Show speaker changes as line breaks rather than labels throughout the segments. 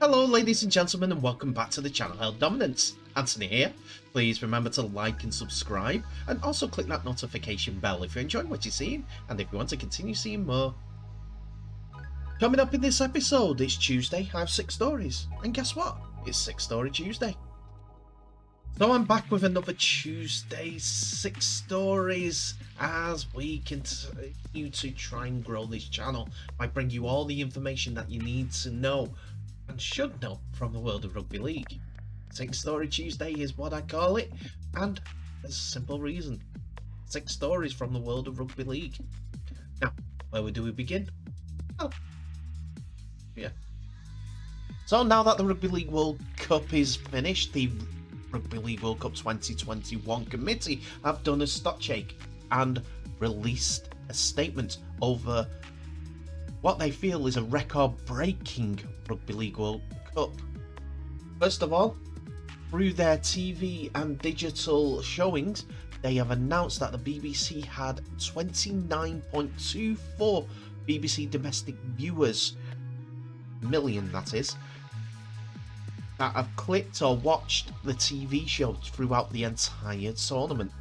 Hello ladies and gentlemen, and welcome back to the channel Held Dominance. Anthony here. Please remember to like and subscribe, and also click that notification bell if you enjoy what you're seeing and if you want to continue seeing more. Coming up in this episode, it's Tuesday, I have 6 stories, and guess what? It's 6 Story Tuesday. So I'm back with another Tuesday 6 stories as we continue to try and grow this channel by bringing you all the information that you need to know and should know from the world of rugby league. 6 Story Tuesday is what I call it, and there's a simple reason. 6 stories from the world of rugby league. Now, where do we begin? Oh, yeah. So now that the Rugby League World Cup is finished, the Rugby League World Cup 2021 committee have done a stock take and released a statement over what they feel is a record-breaking Rugby League World Cup. First of all, through their TV and digital showings, they have announced that the BBC had 29.24 BBC domestic viewers, million that is, that have clicked or watched the TV show throughout the entire tournament.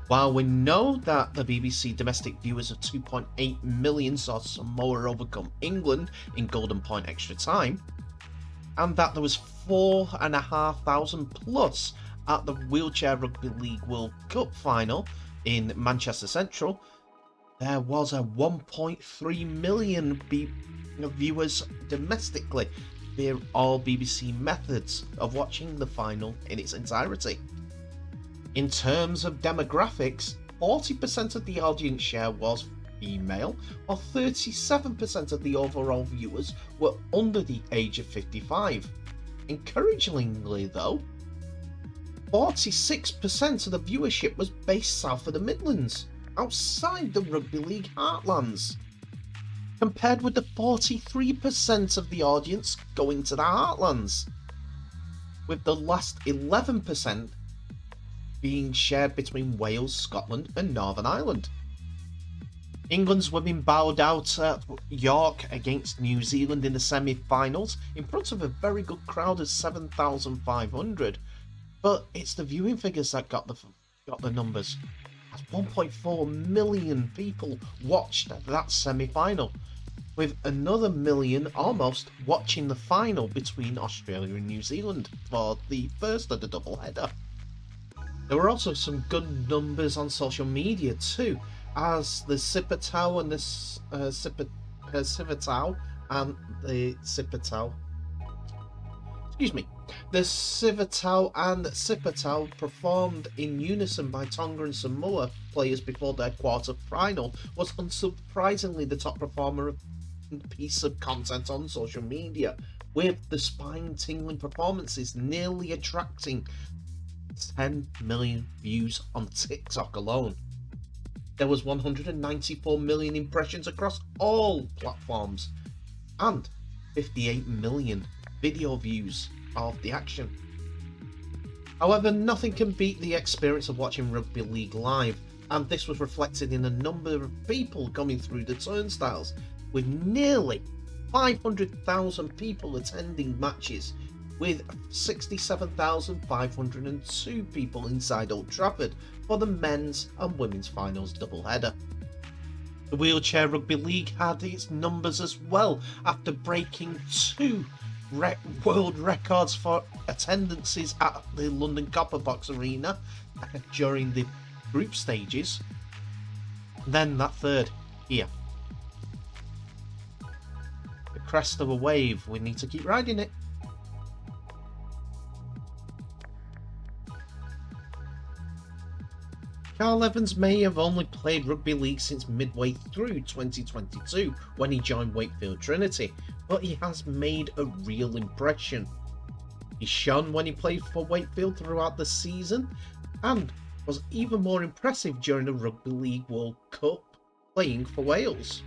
While we know that the BBC domestic viewers of 2.8 million saw Samoa overcome England in Golden Point extra time, and that there was 4,500 plus at the Wheelchair Rugby League World Cup final in Manchester Central, there was a 1.3 million viewers domestically via all BBC methods of watching the final in its entirety. In terms of demographics, 40% of the audience share was female, while 37% of the overall viewers were under the age of 55. Encouragingly though, 46% of the viewership was based south of the Midlands, outside the Rugby League heartlands, compared with the 43% of the audience going to the heartlands, with the last 11% being shared between Wales, Scotland and Northern Ireland. England's women bowed out at York against New Zealand in the semi-finals in front of a very good crowd of 7,500, but it's the viewing figures that got the numbers, as 1.4 million people watched that semi-final, with another million almost watching the final between Australia and New Zealand for the first of the double header. There were also some good numbers on social media too, as the Cipitao and the Civitao and the Cipitao, the Civitao and Cipitao performed in unison by Tonga and Samoa players before their quarter final was unsurprisingly the top performer piece of content on social media, with the spine-tingling performances nearly attracting 10 million views on TikTok alone. There was 194 million impressions across all platforms and 58 million video views of the action. However, nothing can beat the experience of watching rugby league live, and this was reflected in a number of people coming through the turnstiles, with nearly 500,000 people attending matches, with 67,502 people inside Old Trafford for the men's and women's finals doubleheader. The Wheelchair Rugby League had its numbers as well, after breaking 2 world records for attendances at the London Copper Box Arena during the group stages. Then that third here. The crest of a wave, we need to keep riding it. Carl Evans may have only played rugby league since midway through 2022 when he joined Wakefield Trinity, but he has made a real impression. He shone when he played for Wakefield throughout the season and was even more impressive during the Rugby League World Cup playing for Wales.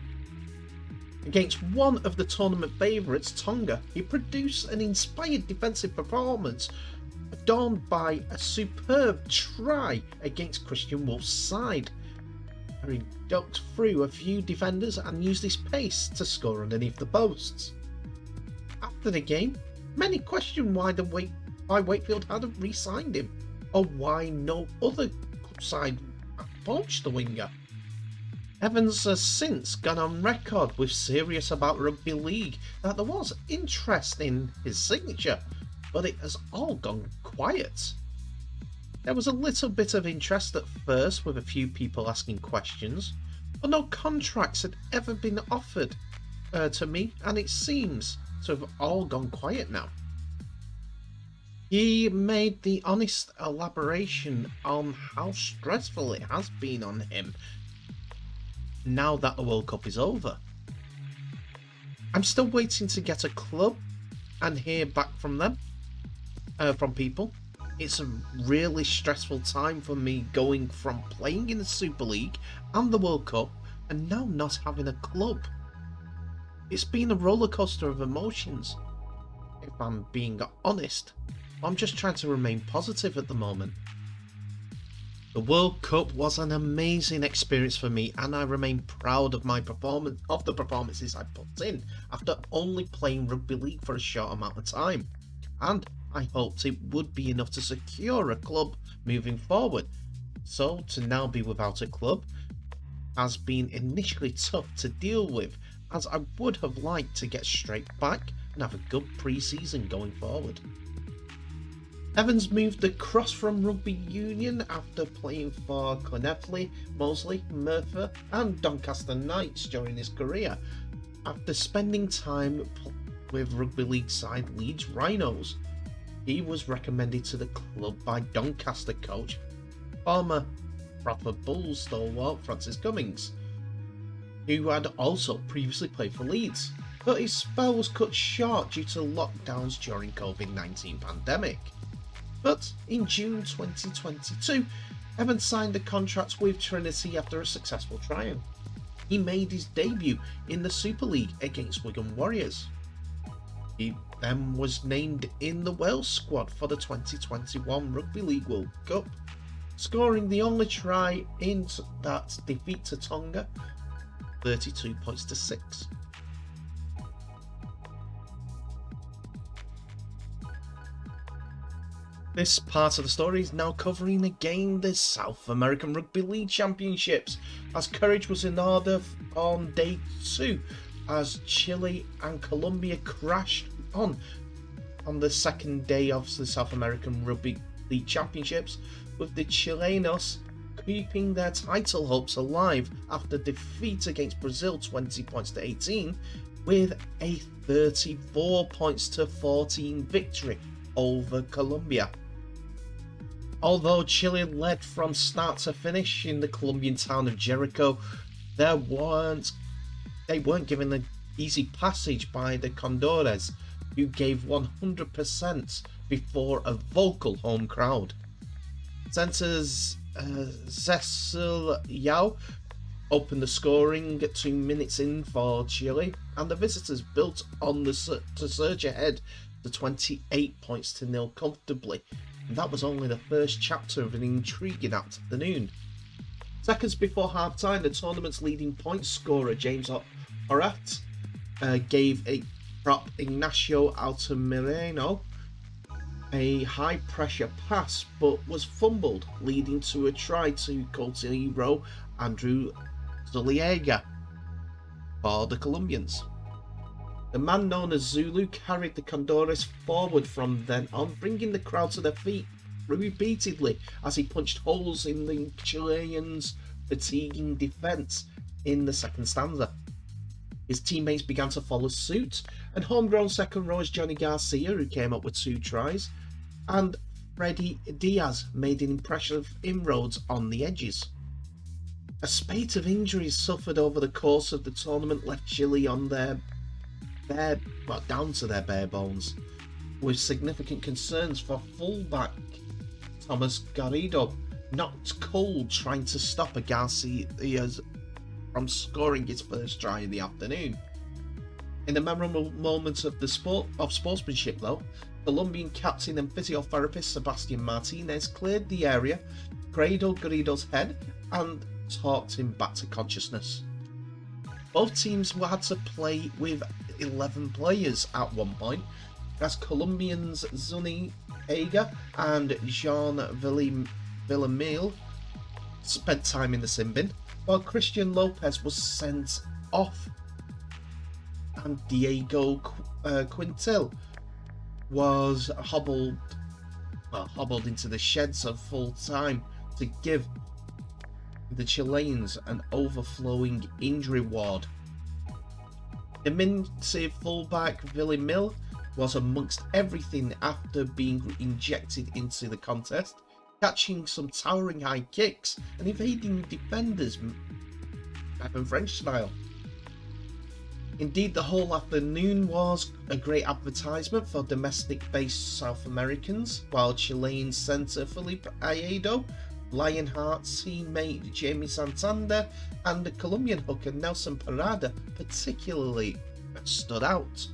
Against one of the tournament favourites, Tonga, he produced an inspired defensive performance adorned by a superb try against Christian Wolf's side, where he ducked through a few defenders and used his pace to score underneath the posts. After the game, many questioned why Wakefield hadn't re-signed him, or why no other club side poached the winger. Evans has since gone on record with serious about rugby league that there was interest in his signature, but it has all gone quiet. There was a little bit of interest at first, with a few people asking questions, but no contracts had ever been offered to me, and it seems to have all gone quiet now. He made the honest elaboration on how stressful it has been on him now that the World Cup is over. I'm still waiting to get a club and hear back from them, from people. It's a really stressful time for me, going from playing in the Super League and the World Cup and now not having a club. It's been a roller coaster of emotions, if I'm being honest. I'm just trying to remain positive at the moment. The World Cup was an amazing experience for me, and I remain proud of the performances I put in after only playing rugby league for a short amount of time. And I hoped it would be enough to secure a club moving forward. So to now be without a club has been initially tough to deal with, as I would have liked to get straight back and have a good pre-season going forward. Evans moved across from rugby union after playing for Llanelli, Moseley, Merthyr and Doncaster Knights during his career, after spending time with rugby league side Leeds Rhinos. He was recommended to the club by Doncaster coach, former Bradford Bulls stalwart Francis Cummings, who had also previously played for Leeds, but his spell was cut short due to lockdowns during COVID-19 pandemic. But in June 2022, Evans signed a contract with Trinity after a successful trial. He made his debut in the Super League against Wigan Warriors. He then was named in the Wales squad for the 2021 Rugby League World Cup, scoring the only try in that defeat to Tonga, 32 points to 6. This part of the story is now covering again the South American Rugby League Championships, as courage was in order on day 2 as Chile and Colombia crashed on the second day of the South American Rugby League Championships, with the Chilenos keeping their title hopes alive after defeat against Brazil 20 points to 18, with a 34 points to 14 victory over Colombia. Although Chile led from start to finish in the Colombian town of Jericho, they weren't given an easy passage by the Condores, who gave 100% before a vocal home crowd. Centres Cecil Yao opened the scoring 2 minutes in for Chile, and the visitors built on to surge ahead to 28 points to 0 comfortably. And that was only the first chapter of an intriguing afternoon. Seconds before half-time, the tournament's leading point scorer James Orat gave a prop Ignacio Altamirano a high-pressure pass, but was fumbled, leading to a try to Coutinho Andrew Zuluaga for the Colombians. The man known as Zulu carried the Condores forward from then on, bringing the crowd to their feet repeatedly as he punched holes in the Chileans' fatiguing defence in the second stanza. His teammates began to follow suit, and homegrown second rowers Johnny Garcia, who came up with 2 tries, and Freddy Diaz made an impressive inroads on the edges. A spate of injuries suffered over the course of the tournament left Chile on down to their bare bones, with significant concerns for fullback Thomas Garrido, knocked cold trying to stop a Garcia from scoring his first try in the afternoon. In a memorable moment of sportsmanship though, Colombian captain and physiotherapist Sebastian Martinez cleared the area, cradled Garrido's head and talked him back to consciousness. Both teams had to play with 11 players at one point, as Colombians Zuni Hager and Jean Villamil spent time in the sin bin, while Christian Lopez was sent off and Diego Quintil was hobbled into the sheds of full time to give the Chileans an overflowing injury ward. Diminutive fullback Villamil was amongst everything after being injected into the contest, catching some towering high kicks and evading defenders, Evan French style. Indeed, the whole afternoon was a great advertisement for domestic-based South Americans, while Chilean centre Felipe Aedo, Lionheart teammate Jamie Santander, and the Colombian hooker Nelson Parada particularly stood out.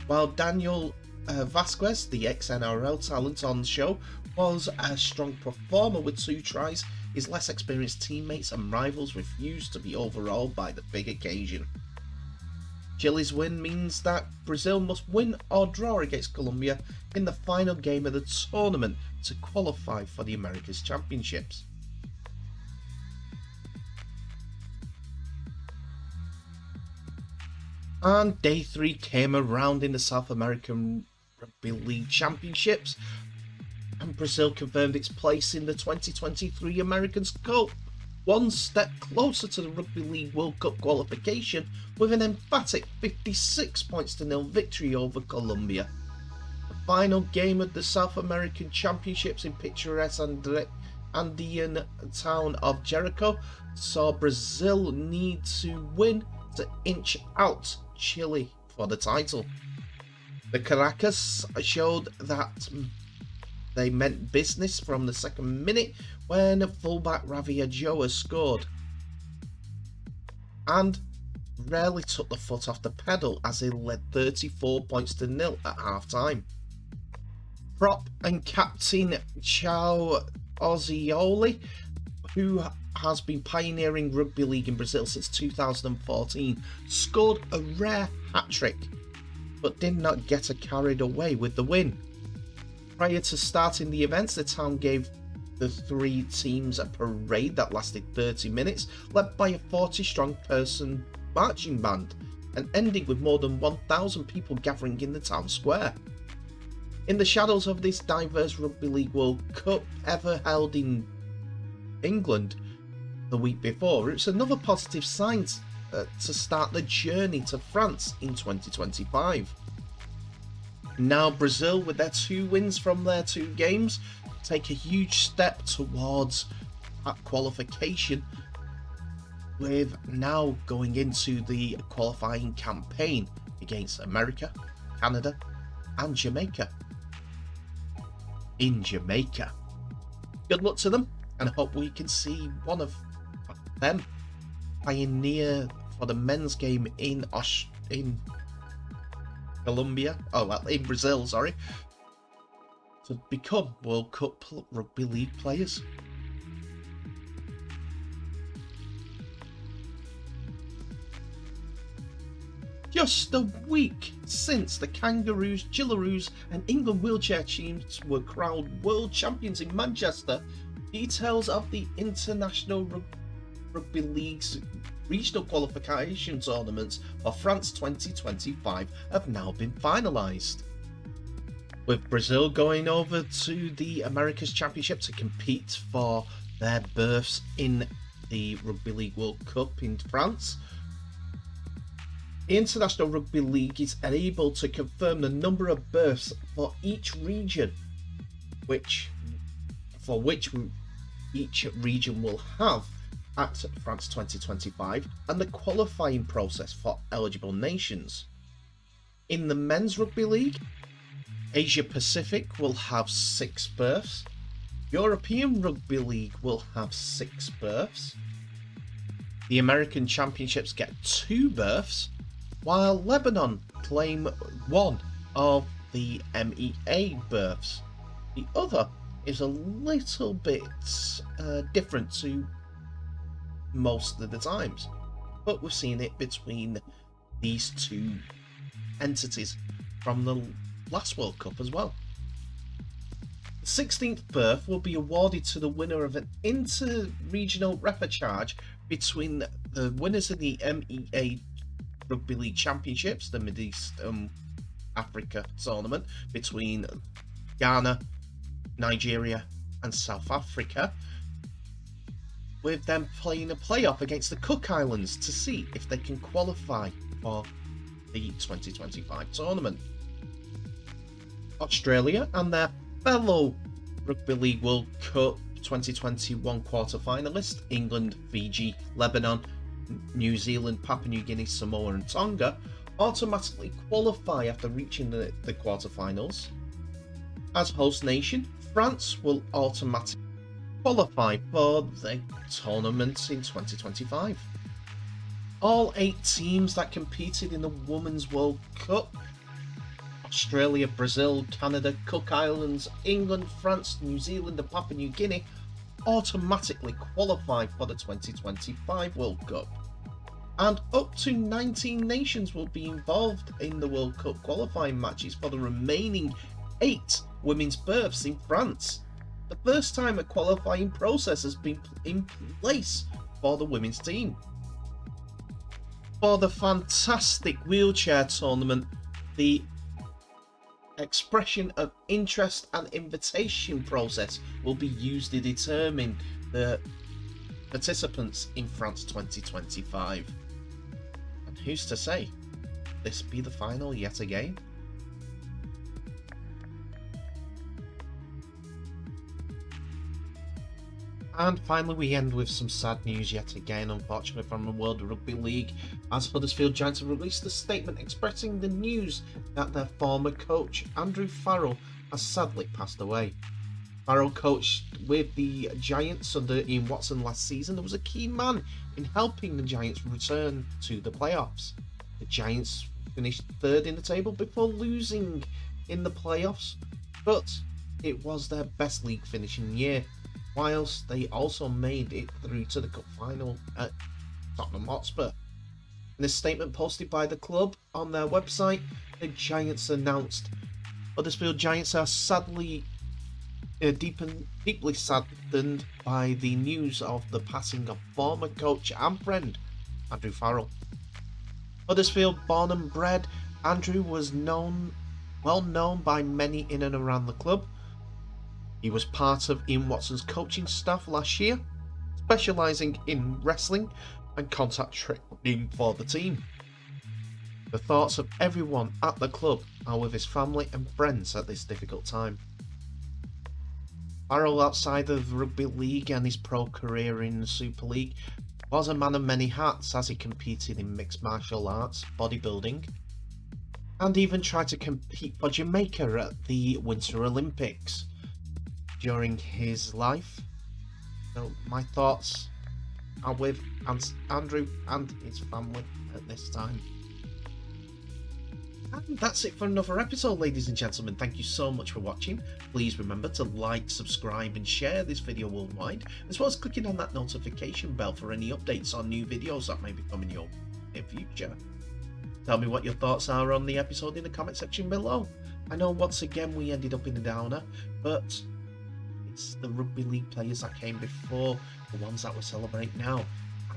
While Daniel Vasquez, the ex-NRL talent on the show, was a strong performer with 2 tries, his less experienced teammates and rivals refused to be overawed by the big occasion. Chile's win means that Brazil must win or draw against Colombia in the final game of the tournament to qualify for the Americas Championships. And day 3 came around in the South American Rugby League Championships, and Brazil confirmed its place in the 2023 Americans Cup, one step closer to the Rugby League World Cup qualification with an emphatic 56-0 victory over Colombia. The final game of the South American Championships in picturesque Andean town of Jericho saw Brazil need to win to inch out Chile for the title. The Caracas showed that they meant business from the second minute when fullback Ravi Ajoa scored, and rarely took the foot off the pedal as they led 34-0 at half-time. Prop and captain Chao Ozioli, who has been pioneering rugby league in Brazil since 2014, scored a rare hat-trick, but did not get carried away with the win. Prior to starting the events, the town gave the 3 teams a parade that lasted 30 minutes, led by a 40-strong person marching band, and ending with more than 1,000 people gathering in the town square. In the shadows of this diverse Rugby League World Cup ever held in England the week before, it's another positive sign to start the journey to France in 2025. Now Brazil, with their 2 wins from their 2 games, take a huge step towards that qualification, with now going into the qualifying campaign against America, Canada and Jamaica. In Jamaica. Good luck to them, and I hope we can see one of them pioneer for the men's game in Brazil, to become World Cup Rugby League players. Just a week since the Kangaroos, Jillaroos and England wheelchair teams were crowned world champions in Manchester, details of the International Rugby League's regional qualification tournaments for France 2025 have now been finalised, with Brazil going over to the Americas Championship to compete for their berths in the Rugby League World Cup in France. The International Rugby League is able to confirm the number of berths for each region, which each region will have at France 2025, and the qualifying process for eligible nations. In the Men's Rugby League, Asia Pacific will have 6 berths, European Rugby League will have 6 berths, the American Championships get 2 berths, while Lebanon claim 1 of the MEA berths. The other is a little bit different to most of the times, but we've seen it between these two entities from the last World Cup as well. The 16th berth will be awarded to the winner of an inter-regional repechage between the winners of the MEA Rugby League Championships, the Mid East Africa tournament between Ghana, Nigeria and South Africa, with them playing a playoff against the Cook Islands to see if they can qualify for the 2025 tournament. Australia and their fellow Rugby League World Cup 2021 quarter-finalists, England, Fiji, Lebanon, New Zealand, Papua New Guinea, Samoa and Tonga, automatically qualify after reaching the quarter-finals. As host nation, France will automatically qualify for the tournament in 2025. All 8 teams that competed in the Women's World Cup, Australia, Brazil, Canada, Cook Islands, England, France, New Zealand and Papua New Guinea, automatically qualify for the 2025 World Cup. And up to 19 nations will be involved in the World Cup qualifying matches for the remaining 8 women's berths in France. The first time a qualifying process has been in place for the women's team. For the fantastic wheelchair tournament, the expression of interest and invitation process will be used to determine the participants in France 2025. And who's to say this be the final yet again? And finally, we end with some sad news yet again, unfortunately, from the World Rugby League, as Huddersfield Giants have released a statement expressing the news that their former coach, Andrew Farrell, has sadly passed away. Farrell coached with the Giants under Ian Watson last season and was a key man in helping the Giants return to the playoffs. The Giants finished 3rd in the table before losing in the playoffs, but it was their best league finishing year, whilst they also made it through to the cup final at Tottenham Hotspur. In a statement posted by the club on their website, the Giants announced, Huddersfield Giants are sadly deeply saddened by the news of the passing of former coach and friend Andrew Farrell. Huddersfield born and bred, Andrew was well known by many in and around the club. He was part of Ian Watson's coaching staff last year, specialising in wrestling and contact training for the team. The thoughts of everyone at the club are with his family and friends at this difficult time. Farrell, outside of rugby league and his pro career in the Super League, was a man of many hats as he competed in mixed martial arts, bodybuilding, and even tried to compete for Jamaica at the Winter Olympics during his life. So my thoughts are with Andrew and his family at this time. And that's it for another episode, ladies and gentlemen. Thank you so much for watching. Please remember to like, subscribe and share this video worldwide, as well as clicking on that notification bell for any updates on new videos that may be coming your in future. Tell me what your thoughts are on the episode in the comment section below. I know once again we ended up in a downer, but it's the rugby league players that came before, the ones that we celebrate now,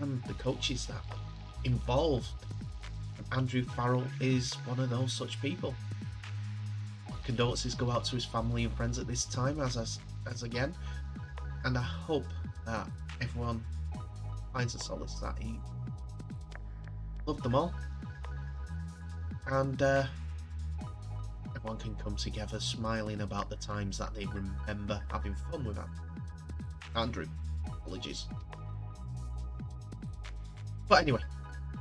and the coaches that are involved. And Andrew Farrell is one of those such people. Condolences go out to his family and friends at this time, as again, and I hope that everyone finds a solace that he loved them all, and everyone can come together smiling about the times that they remember having fun with Andrew. Apologies. But anyway,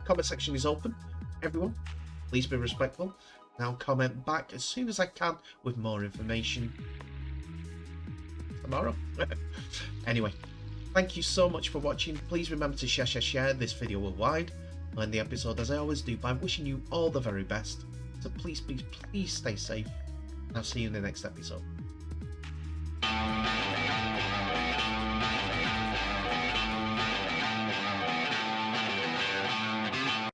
comment section is open. Everyone, please be respectful. Now comment back as soon as I can with more information tomorrow. Anyway, thank you so much for watching. Please remember to share this video worldwide. I'll end the episode as I always do by wishing you all the very best. So please stay safe. I'll see you in the next episode.